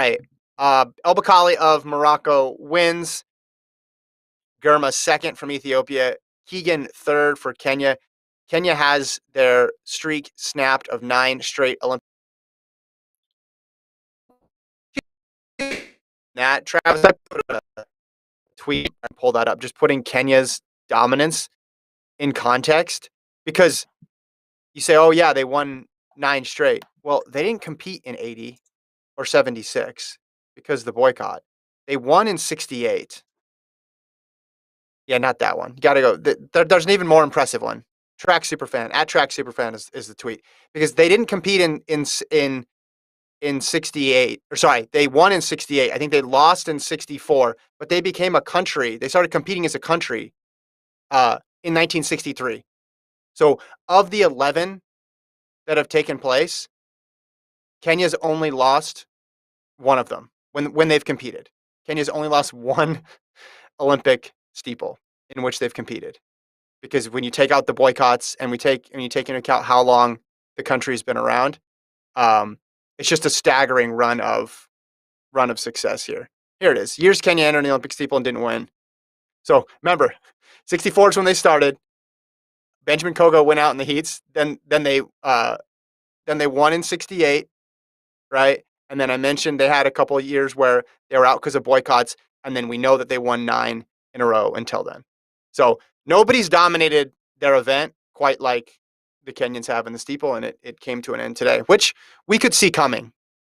right. El Bakali of Morocco wins. Gurma second from Ethiopia. Keegan third for Kenya. Kenya has their streak snapped of 9 straight Olympic. That Travis, I put a tweet and pull that up, just putting Kenya's dominance in context, because you say, oh yeah, they won 9 straight. Well, they didn't compete in 80 or 76 because of the boycott. They won in 68. Yeah, not that one. You got to go. There's an even more impressive one. Track Superfan at Track Superfan is the tweet, because they didn't compete in 68, or sorry, they won in 68. I think they lost in 64, but they became a country. They started competing as a country in 1963. So of the 11 that have taken place, Kenya's only lost one of them when they've competed. Kenya's only lost one Olympic steeple in which they've competed, because when you take out the boycotts and you take into account how long the country's been around, it's just a staggering run of success here. Here it is. Years Kenya entered the Olympic steeple and didn't win. So remember, 64 is when they started. Benjamin Kogo went out in the heats. Then they won in 68, right? And then I mentioned they had a couple of years where they were out because of boycotts, and then we know that they won 9 in a row until then. So nobody's dominated their event quite like the Kenyans have in the steeple, and it came to an end today, which we could see coming.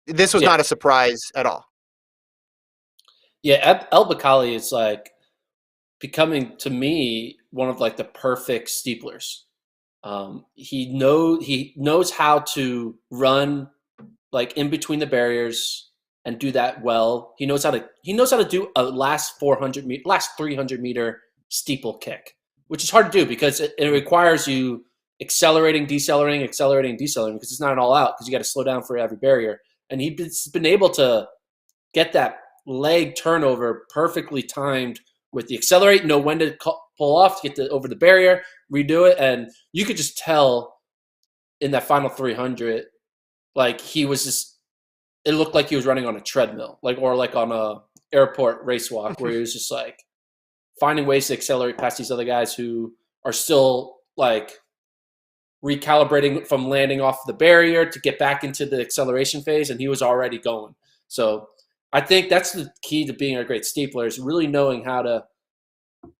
This was not a surprise at all. Yeah, El Bakali is like becoming, to me, one of like the perfect steeplers. He knows how to run like in between the barriers and do that well. He knows how to do a last 300-meter steeple kick, which is hard to do because it requires you accelerating, decelerating, because it's not an all out, because you got to slow down for every barrier. And he's been able to get that leg turnover perfectly timed with the accelerate, know when to pull off to get over the barrier, redo it. And you could just tell in that final 300, like he was just, it looked like he was running on a treadmill, or like on a airport race walk, where he was just like finding ways to accelerate past these other guys who are still like recalibrating from landing off the barrier to get back into the acceleration phase, and he was already going. So I think that's the key to being a great steepler, is really knowing how to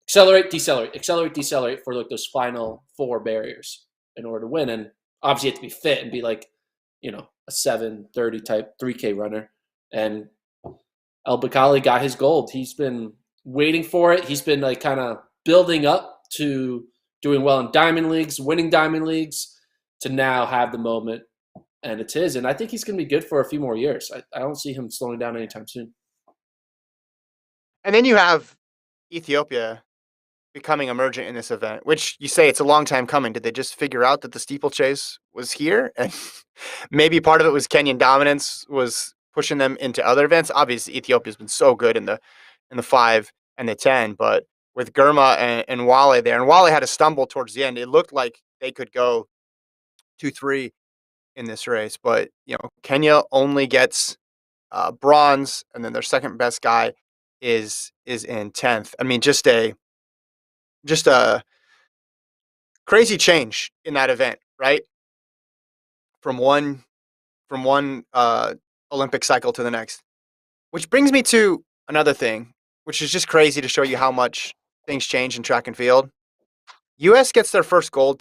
accelerate, decelerate for like those final 4 barriers in order to win. And obviously you have to be fit and be like, a 7:30 type 3K runner. And El Bakali got his gold. He's been waiting for it. He's been like kind of building up to doing well in diamond leagues, winning diamond leagues, to now have the moment, and it's his. And I think he's going to be good for a few more years. I don't see him slowing down anytime soon. And then you have Ethiopia becoming emergent in this event, which you say it's a long time coming. Did they just figure out that the steeplechase was here? And maybe part of it was Kenyan dominance was pushing them into other events. Obviously, Ethiopia's been so good in the 5 and the 10, but with Gurma and Wale there, and Wale had a stumble towards the end. It looked like they could go 2-3 in this race, but Kenya only gets bronze, and then their second best guy is in 10th. I mean, just a crazy change in that event, right? From one Olympic cycle to the next. Which brings me to another thing, which is just crazy to show you how much things change in track and field. US gets their first gold